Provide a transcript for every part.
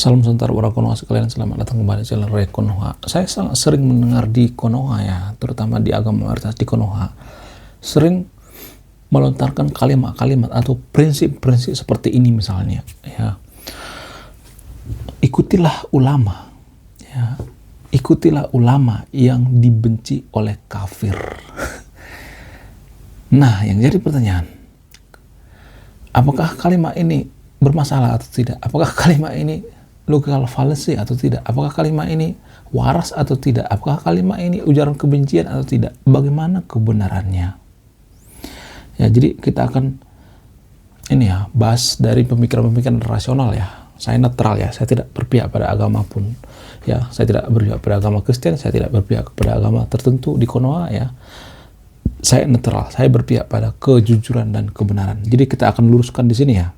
Salam sejahtera para Konoha sekalian, selamat datang kembali di channel Ray Konoha. Saya sangat sering mendengar di Konoha ya, terutama di agama mayoritas di Konoha, sering melontarkan kalimat-kalimat atau prinsip-prinsip seperti ini misalnya ya. Ikutilah ulama ya. Ikutilah ulama yang dibenci oleh kafir. Nah, yang jadi pertanyaan, apakah kalimat ini bermasalah atau tidak? Apakah kalimat ini logical fallacy atau tidak? Apakah kalimat ini waras atau tidak? Apakah kalimat ini ujaran kebencian atau tidak? Bagaimana kebenarannya? Ya, jadi kita akan ini ya, bahas dari pemikiran-pemikiran rasional ya. Saya netral ya, saya tidak berpihak pada agama pun. Ya, saya tidak berpihak pada agama Kristen, saya tidak berpihak kepada agama tertentu di Konoha ya. Saya netral, saya berpihak pada kejujuran dan kebenaran. Jadi kita akan luruskan di sini ya.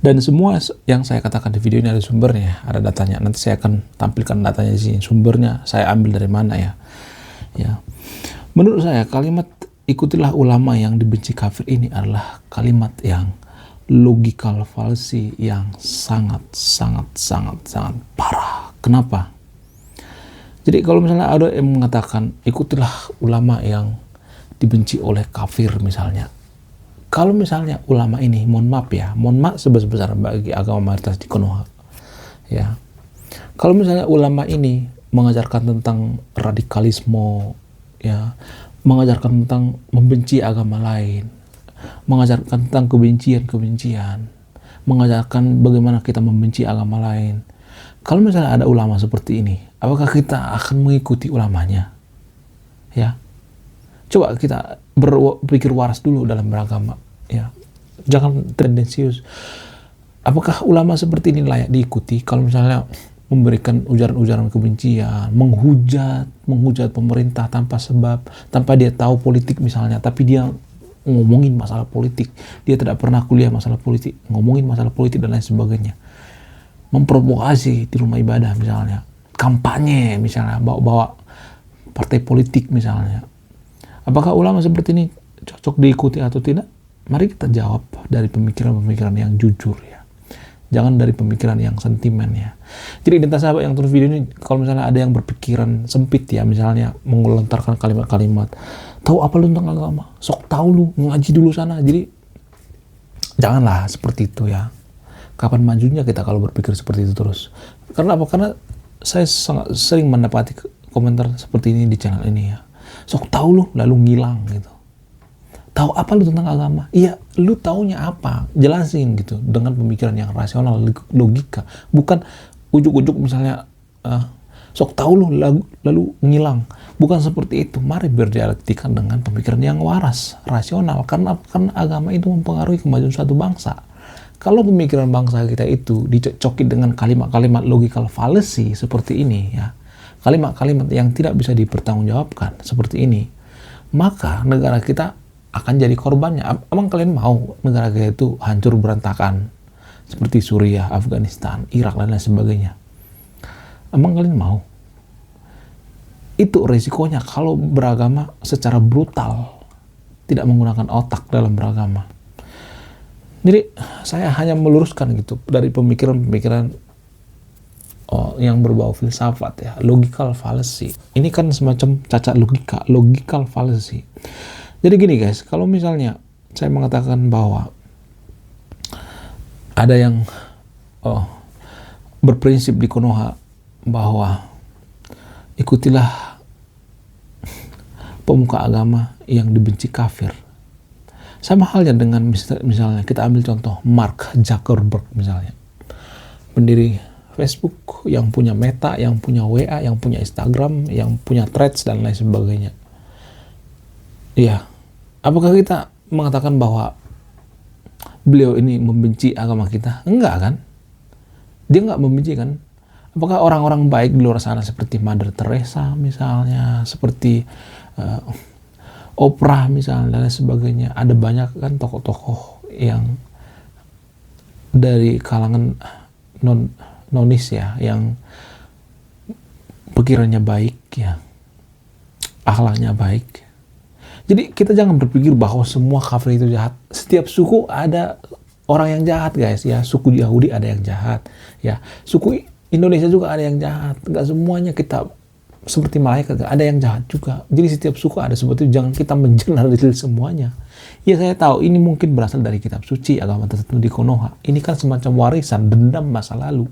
Dan semua yang saya katakan di video ini ada sumbernya, ada datanya. Nanti saya akan tampilkan datanya di sini. Sumbernya saya ambil dari mana ya. Ya. Menurut saya kalimat ikutilah ulama yang dibenci kafir ini adalah kalimat yang logical fallacy yang sangat parah. Kenapa? Jadi kalau misalnya ada yang mengatakan ikutilah ulama yang dibenci oleh kafir misalnya. Kalau misalnya ulama ini, mohon maaf sebesar-besar bagi agama mayoritas di Konoha, ya. Kalau misalnya ulama ini mengajarkan tentang radikalisme, ya, mengajarkan tentang membenci agama lain, mengajarkan tentang kebencian, mengajarkan bagaimana kita membenci agama lain. Kalau misalnya ada ulama seperti ini, apakah kita akan mengikuti ulamanya? Ya. Coba kita berpikir waras dulu dalam beragama ya, jangan tendensius. Apakah ulama seperti ini layak diikuti kalau misalnya memberikan ujaran-ujaran kebencian, menghujat pemerintah tanpa sebab, tanpa dia tahu politik misalnya, tapi dia ngomongin masalah politik, dia tidak pernah kuliah masalah politik, ngomongin masalah politik dan lain sebagainya, memprovokasi di rumah ibadah misalnya, kampanye misalnya, bawa partai politik misalnya. Apakah ulama seperti ini cocok diikuti atau tidak? Mari kita jawab dari pemikiran-pemikiran yang jujur ya. Jangan dari pemikiran yang sentimen ya. Jadi identitas sahabat yang tulis video ini, kalau misalnya ada yang berpikiran sempit ya, misalnya mengelontarkan kalimat-kalimat, tahu apa lu tentang agama? Sok tahu lu, ngaji dulu sana. Jadi janganlah seperti itu ya. Kapan majunya kita kalau berpikir seperti itu terus? Karena apa? Karena saya sangat sering mendapati komentar seperti ini di channel ini ya. Sok tahu lu lalu ngilang gitu. Tahu apa lu tentang agama? Iya, lu taunya apa? Jelasin gitu dengan pemikiran yang rasional, logika. Bukan ujuk-ujuk misalnya sok tahu lu lalu ngilang. Bukan seperti itu. Mari berdialektika dengan pemikiran yang waras, rasional. Karena agama itu mempengaruhi kemajuan suatu bangsa. Kalau pemikiran bangsa kita itu dicocoki dengan kalimat-kalimat logical fallacy seperti ini ya, kalimat-kalimat yang tidak bisa dipertanggungjawabkan seperti ini, maka negara kita akan jadi korbannya. Emang kalian mau negara kita itu hancur berantakan seperti Suriah, Afghanistan, Irak dan lain sebagainya? Emang kalian mau? Itu resikonya kalau beragama secara brutal, tidak menggunakan otak dalam beragama. Jadi saya hanya meluruskan gitu dari pemikiran-pemikiran yang berbau filsafat ya, logical fallacy. Ini kan semacam cacat logika, logical fallacy. Jadi gini guys, kalau misalnya saya mengatakan bahwa ada yang berprinsip di Konoha bahwa ikutilah pemuka agama yang dibenci kafir. Sama halnya dengan misalnya kita ambil contoh Mark Zuckerberg misalnya, pendiri Facebook, yang punya Meta, yang punya WA, yang punya Instagram, yang punya Threads dan lain sebagainya. Iya, apakah kita mengatakan bahwa beliau ini membenci agama kita? Enggak kan? Dia enggak membenci kan? Apakah orang-orang baik di luar sana seperti Mother Teresa misalnya, seperti Oprah misalnya dan lain sebagainya, ada banyak kan tokoh-tokoh yang dari kalangan nonis ya, yang pikirannya baik ya, akhlaknya baik. Jadi kita jangan berpikir bahwa semua kafir itu jahat. Setiap suku ada orang yang jahat guys ya. Suku Yahudi ada yang jahat ya, suku Indonesia juga ada yang jahat. Nggak semuanya kita seperti malaikat, ada yang jahat juga. Jadi setiap suku ada seperti itu. Jangan kita mengeneralisir semuanya. Ya saya tahu ini mungkin berasal dari kitab suci agama tertentu di Konoha. Ini kan semacam warisan dendam masa lalu.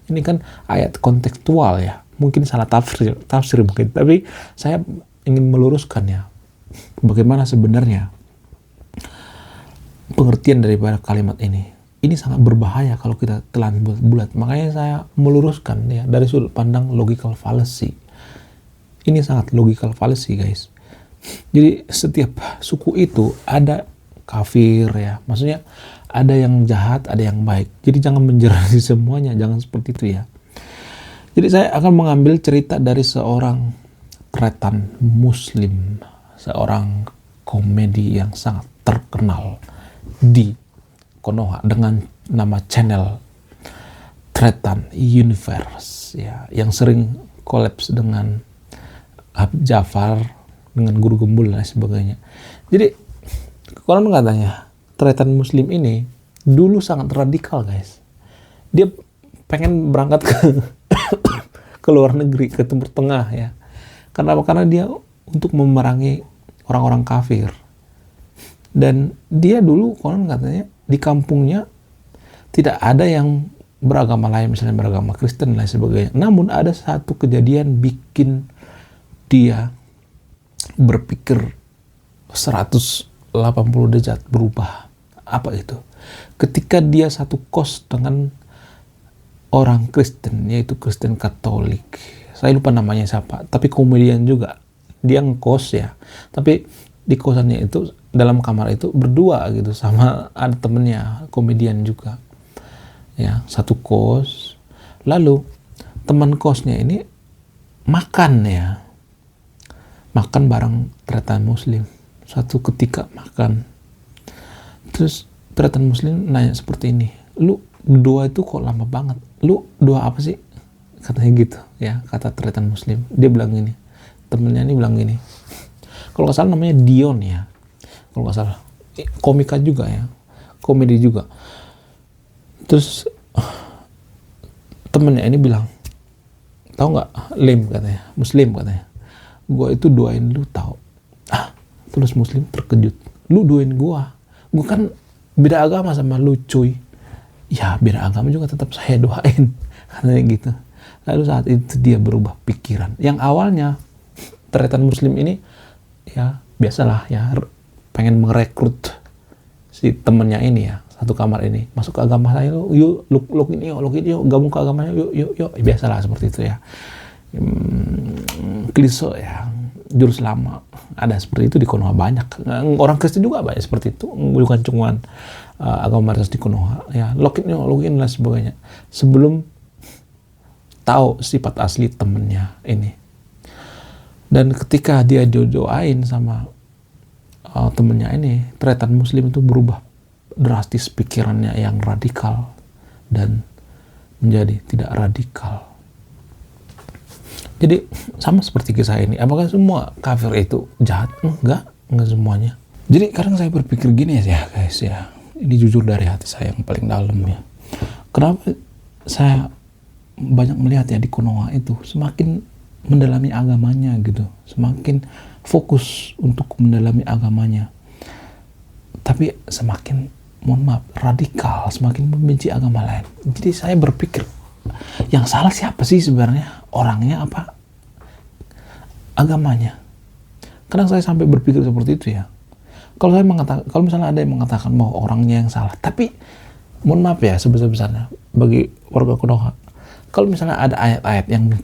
Ini kan ayat kontekstual ya. Mungkin salah tafsir mungkin. Tapi saya ingin meluruskan ya. Bagaimana sebenarnya pengertian daripada kalimat ini. Ini sangat berbahaya kalau kita telan bulat. Makanya saya meluruskan ya dari sudut pandang logical fallacy. Ini sangat logical fallacy guys. Jadi setiap suku itu ada kafir ya. Maksudnya ada yang jahat, ada yang baik. Jadi jangan menjerasi semuanya, jangan seperti itu ya. Jadi saya akan mengambil cerita dari seorang tretan muslim, seorang komedi yang sangat terkenal di Konoha dengan nama channel Tretan Universe ya, yang sering kolaps dengan Habib Jafar, dengan Guru Gembul dan sebagainya. Jadi konon katanya Tretan Muslim ini dulu sangat radikal guys. Dia pengen berangkat ke luar negeri, ke Timur Tengah ya. Karena dia untuk memerangi orang-orang kafir. Dan dia dulu konon katanya di kampungnya tidak ada yang beragama lain, misalnya beragama Kristen dan lain sebagainya. Namun ada satu kejadian bikin dia berpikir 180 derajat berubah. Apa itu? Ketika dia satu kos dengan orang Kristen, yaitu Kristen Katolik. Saya lupa namanya siapa, tapi komedian juga. Dia ngekos ya. Tapi di kosannya itu, dalam kamar itu berdua gitu sama ada temennya komedian juga. Ya, satu kos. Lalu teman kosnya ini makan ya. Makan bareng Tretan Muslim. Suatu ketika makan. Terus Tretan Muslim nanya seperti ini. Lu doa itu kok lama banget? Lu doa apa sih? Katanya gitu ya, kata Tretan Muslim. Dia bilang gini. Temennya ini bilang gini. Kalau nggak salah namanya Dion ya. Kalau nggak salah. Komika juga ya. Komedi juga. Terus temennya ini bilang, tahu nggak? Lim katanya. Muslim katanya. Gua itu doain lu tahu. Terus Muslim terkejut. Lu doain gua. Gua kan beda agama sama lu cuy. Ya beda agama juga tetap saya doain. Katanya gitu. Lalu saat itu dia berubah pikiran. Yang awalnya Tretan Muslim ini ya biasalah ya pengen merekrut si temennya ini ya, satu kamar ini masuk ke agama saya, yuk login yuk gabung ke agamanya yuk biasalah seperti itu ya. Klise ya, jurus lama ada seperti itu di Konoha banyak. Orang Kristen juga banyak seperti itu, bukan cuma agama mayoritas di Konoha ya. Login dan sebagainya sebelum tahu sifat asli temennya ini. Dan ketika dia doain sama temennya ini, Tretan Muslim itu berubah drastis pikirannya yang radikal dan menjadi tidak radikal. Jadi sama seperti kisah ini. Apakah semua kafir itu jahat? Enggak semuanya. Jadi kadang saya berpikir gini ya guys ya. Ini jujur dari hati saya yang paling dalam ya. Kenapa saya banyak melihat ya di Konoha itu semakin mendalami agamanya gitu, semakin fokus untuk mendalami agamanya, tapi semakin, mohon maaf, radikal, semakin membenci agama lain. Jadi saya berpikir, yang salah siapa sih sebenarnya? Orangnya apa agamanya? Kadang saya sampai berpikir seperti itu ya. Kalau misalnya ada yang mengatakan bahwa orangnya yang salah, tapi mohon maaf ya sebesar-besarnya bagi warga Konoha, kalau misalnya ada ayat-ayat yang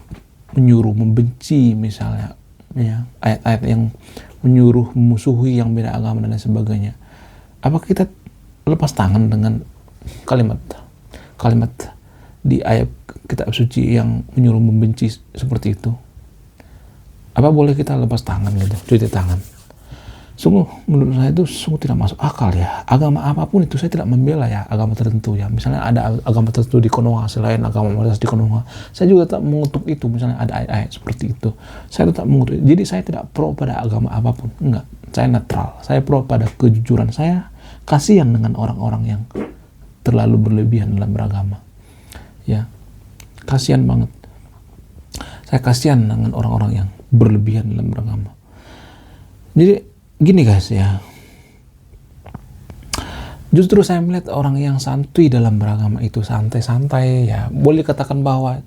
menyuruh membenci misalnya ya, ayat-ayat yang menyuruh memusuhi yang beda agama dan lain sebagainya, apakah kita lepas tangan dengan kalimat di ayat kitab suci yang menyuruh membenci seperti itu? Apa boleh kita lepas tangan gitu, cuci tangan? Sungguh menurut saya itu sungguh tidak masuk akal ya. Agama apapun itu saya tidak membela ya, agama tertentu ya. Misalnya ada agama tertentu di Konoha selain agama mayoritas di Konoha, saya juga tak mengutuk itu. Misalnya ada ayat-ayat seperti itu, saya tetap mengutuk. Jadi saya tidak pro pada agama apapun, enggak. Saya netral. Saya pro pada kejujuran. Saya kasihan dengan orang-orang yang terlalu berlebihan dalam beragama. Ya, kasihan banget. Saya kasihan dengan orang-orang yang berlebihan dalam beragama. Jadi gini guys ya, justru saya melihat orang yang santuy dalam beragama itu santai-santai ya, boleh katakan bahwa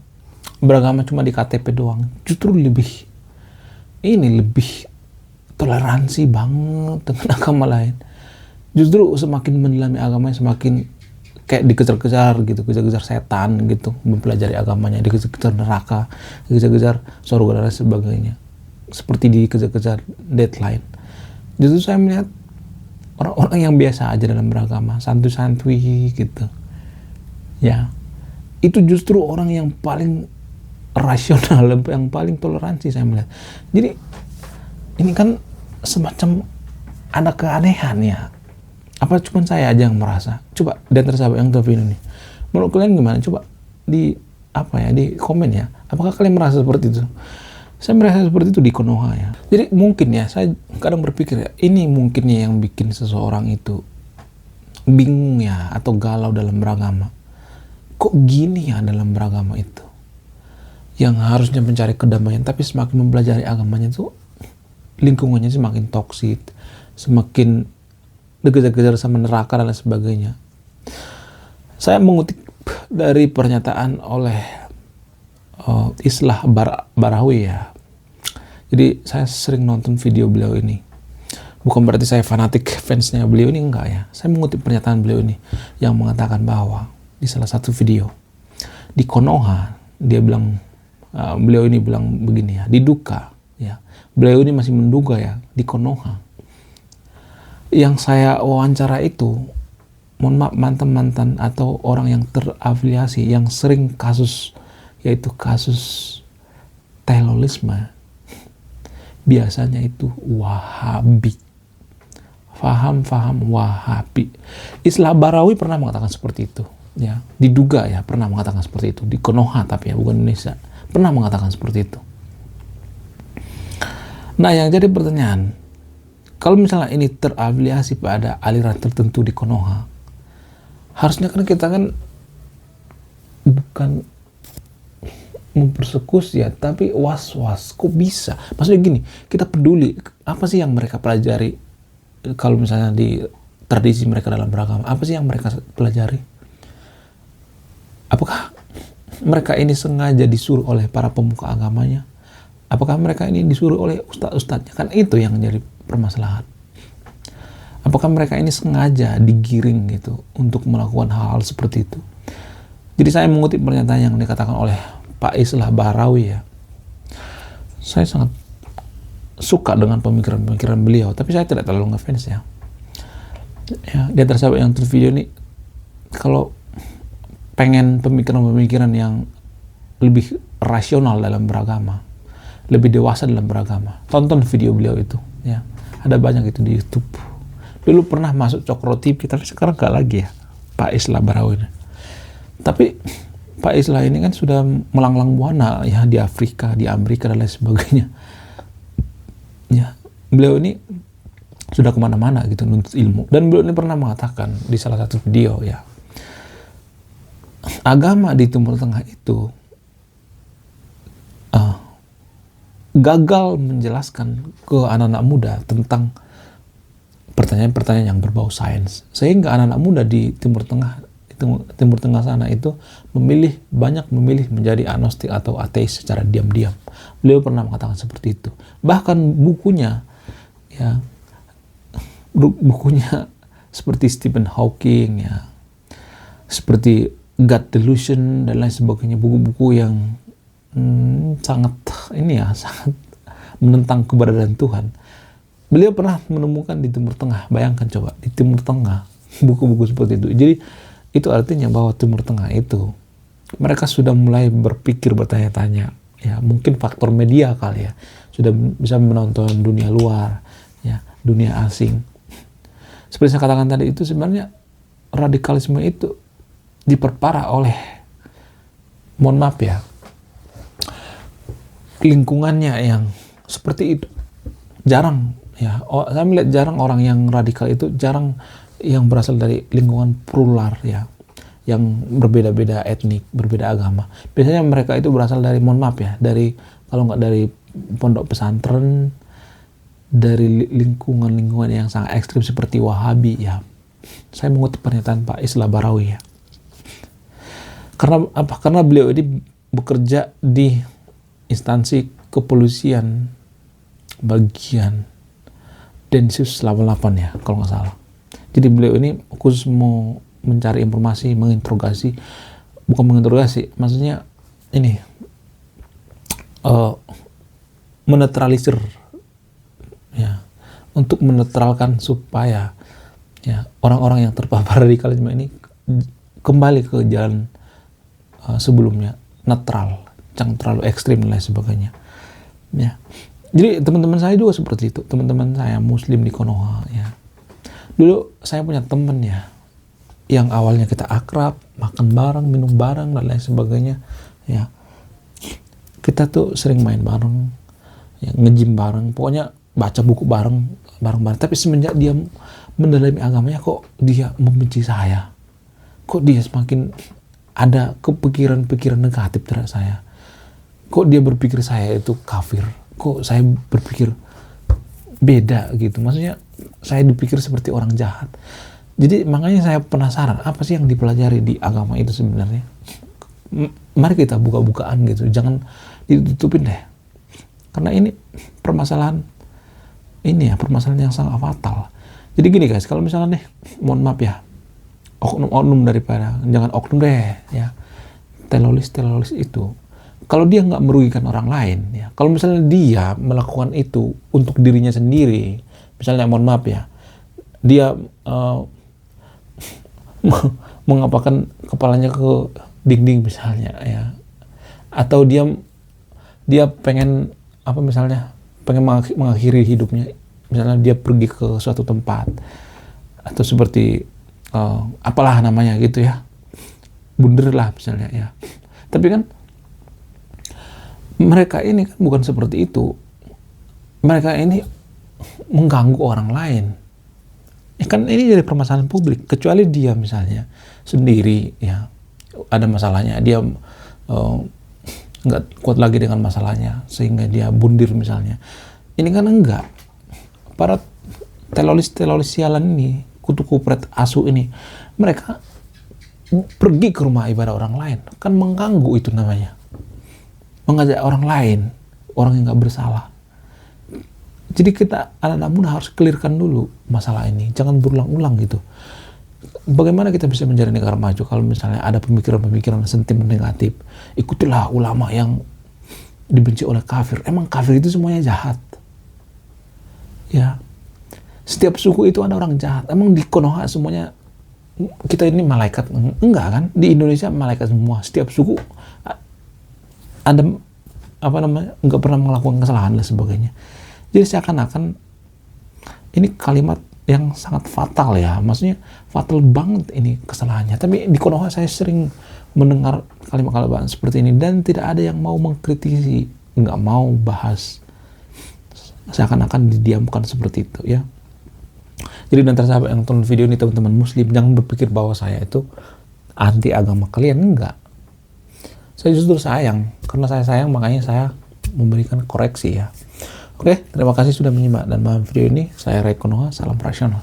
beragama cuma di KTP doang, justru lebih toleransi banget dengan agama lain. Justru semakin mendalami agamanya, semakin kayak dikejar-kejar gitu, kejar-kejar setan gitu, mempelajari agamanya, dikejar-kejar neraka, dikejar-kejar surga dan lain sebagainya, seperti dikejar-kejar deadline. Justru saya melihat orang-orang yang biasa aja dalam beragama, santuy-santuy gitu ya, itu justru orang yang paling rasional, yang paling toleransi saya melihat. Jadi ini kan semacam ada keanehan ya. Apa cuma saya aja yang merasa? Coba di antara sahabat yang tahu ini, menurut kalian gimana? Coba di komen ya. Apakah kalian merasa seperti itu? Saya merasa seperti itu di Konoha ya. Jadi mungkin ya, saya kadang berpikir ya, ini mungkinnya yang bikin seseorang itu bingung ya, atau galau dalam beragama. Kok gini ya dalam beragama itu? Yang harusnya mencari kedamaian, tapi semakin mempelajari agamanya itu lingkungannya semakin toksik, semakin dikejar-kejar sama neraka dan lain sebagainya. Saya mengutip dari pernyataan oleh Islah Barawi ya. Jadi saya sering nonton video beliau ini. Bukan berarti saya fanatik fansnya beliau ini, enggak ya. Saya mengutip pernyataan beliau ini yang mengatakan bahwa di salah satu video di Konoha dia bilang, beliau ini bilang begini ya, di duka ya. Beliau ini masih menduga ya di Konoha. Yang saya wawancara itu, mohon maaf, mantan-mantan atau orang yang terafiliasi yang sering kasus, yaitu kasus terorisme, biasanya itu Wahabi, faham Wahabi. Islah Barawi pernah mengatakan seperti itu ya, diduga ya pernah mengatakan seperti itu di Konoha, tapi ya bukan Indonesia, pernah mengatakan seperti itu. Nah, yang jadi pertanyaan, kalau misalnya ini terafiliasi pada aliran tertentu di Konoha, harusnya kan kita kan bukan mempersekusi ya, tapi was-was. Kok bisa? Maksudnya gini, kita peduli apa sih yang mereka pelajari kalau misalnya di tradisi mereka dalam beragama, apa sih yang mereka pelajari? Apakah mereka ini sengaja disuruh oleh para pemuka agamanya? Apakah mereka ini disuruh oleh ustadz-ustadznya? Kan itu yang jadi permasalahan. Apakah mereka ini sengaja digiring gitu untuk melakukan hal-hal seperti itu? Jadi saya mengutip pernyataan yang dikatakan oleh Pak Islah Barawi ya. Saya sangat suka dengan pemikiran-pemikiran beliau, tapi saya tidak terlalu ngefans ya. Ya, di antara sahabat yang video ini, kalau pengen pemikiran-pemikiran yang lebih rasional dalam beragama, lebih dewasa dalam beragama, tonton video beliau itu ya. Ada banyak itu di YouTube. Dulu pernah masuk Cokro TV, tapi sekarang nggak lagi ya Pak Islah Barawi. Tapi Pak Islah ini kan sudah melanglang buana ya di Afrika, di Amerika dan lain sebagainya. Ya, beliau ini sudah kemana-mana gitu nuntut ilmu. Dan beliau ini pernah mengatakan di salah satu video ya, agama di Timur Tengah itu gagal menjelaskan ke anak-anak muda tentang pertanyaan-pertanyaan yang berbau sains, sehingga anak-anak muda di Timur Tengah sana itu banyak memilih menjadi agnostik atau ateis secara diam-diam. Beliau pernah mengatakan seperti itu. Bahkan bukunya seperti Stephen Hawking ya, seperti God Delusion dan lain sebagainya, buku-buku yang sangat menentang keberadaan Tuhan. Beliau pernah menemukan di Timur Tengah. Bayangkan coba, di Timur Tengah buku-buku seperti itu. Jadi itu artinya bahwa Timur Tengah itu mereka sudah mulai berpikir, bertanya-tanya ya, mungkin faktor media kali ya, sudah bisa menonton dunia luar ya, dunia asing. Seperti saya katakan tadi, itu sebenarnya radikalisme itu diperparah oleh, mohon maaf ya, lingkungannya yang seperti itu. Jarang ya, saya melihat jarang orang yang radikal itu, jarang yang berasal dari lingkungan plural ya, yang berbeda-beda etnik, berbeda agama. Biasanya mereka itu berasal dari, mohon maaf ya, dari, kalau nggak dari pondok pesantren, dari lingkungan-lingkungan yang sangat ekstrim seperti Wahabi ya. Saya mengutip pernyataan Pak Islah Barawi ya. Karena apa? Karena beliau ini bekerja di instansi kepolisian bagian Densus 88 ya, kalau nggak salah. Jadi beliau ini khusus mau mencari informasi, menginterogasi, bukan menginterogasi, maksudnya ini menetralisir ya, untuk menetralkan supaya ya orang-orang yang terpapar radikalisme ini kembali ke jalan sebelumnya, netral, jangan terlalu ekstrim dan lain sebagainya ya. Jadi teman-teman saya juga seperti itu, teman-teman saya Muslim di Konoha ya. Dulu saya punya teman ya, yang awalnya kita akrab, makan bareng, minum bareng dan lain sebagainya ya. Kita tuh sering main bareng, ya, nge-gym bareng, pokoknya baca buku bareng. Tapi semenjak dia mendalami agamanya, kok dia membenci saya, kok dia semakin ada kepikiran-pikiran negatif terhadap saya, kok dia berpikir saya itu kafir, kok saya berpikir beda gitu, maksudnya saya dipikir seperti orang jahat. Jadi makanya saya penasaran, apa sih yang dipelajari di agama itu sebenarnya. Mari kita buka-bukaan gitu, jangan ditutupin deh, karena ini permasalahan ini ya, permasalahan yang sangat fatal. Jadi gini guys, kalau misalnya nih, mohon maaf ya, oknum-oknum daripada, jangan oknum deh ya, teroris itu, kalau dia nggak merugikan orang lain ya, kalau misalnya dia melakukan itu untuk dirinya sendiri, misalnya mohon maaf ya, dia mengapakan kepalanya ke dinding misalnya ya, atau dia pengen apa, misalnya pengen mengakhiri hidupnya, misalnya dia pergi ke suatu tempat atau seperti apalah namanya gitu ya, bunder lah misalnya ya. Tapi kan mereka ini kan bukan seperti itu, mereka ini mengganggu orang lain ya, kan ini jadi permasalahan publik. Kecuali dia misalnya sendiri ya, ada masalahnya, dia nggak kuat lagi dengan masalahnya sehingga dia bundir misalnya. Ini kan enggak, para teroris sialan ini, kutu kupret asu ini, mereka pergi ke rumah ibadah orang lain, kan mengganggu, itu namanya mengajak orang lain, orang yang nggak bersalah. Jadi kita anak-anak muda harus clearkan dulu masalah ini, jangan berulang-ulang gitu. Bagaimana kita bisa menjadi negara maju kalau misalnya ada pemikiran-pemikiran sentimen negatif? Ikutilah ulama yang dibenci oleh kafir. Emang kafir itu semuanya jahat? Ya, setiap suku itu ada orang jahat. Emang di Konoha semuanya kita ini malaikat? Enggak kan? Di Indonesia malaikat semua. Setiap suku ada apa namanya, nggak pernah melakukan kesalahan dan sebagainya. Jadi seakan-akan ini kalimat yang sangat fatal ya, maksudnya fatal banget ini kesalahannya. Tapi di Konoha saya sering mendengar kalimat-kalimat seperti ini dan tidak ada yang mau mengkritisi, nggak mau bahas, seakan-akan didiamkan seperti itu ya. Jadi nanti sahabat yang tonton video ini, teman-teman Muslim, jangan berpikir bahwa saya itu anti agama kalian, enggak. Saya justru sayang, karena saya sayang makanya saya memberikan koreksi ya. Oke, terima kasih sudah menyimak dan memahami video ini. Saya Ray Konoha, salam rasional.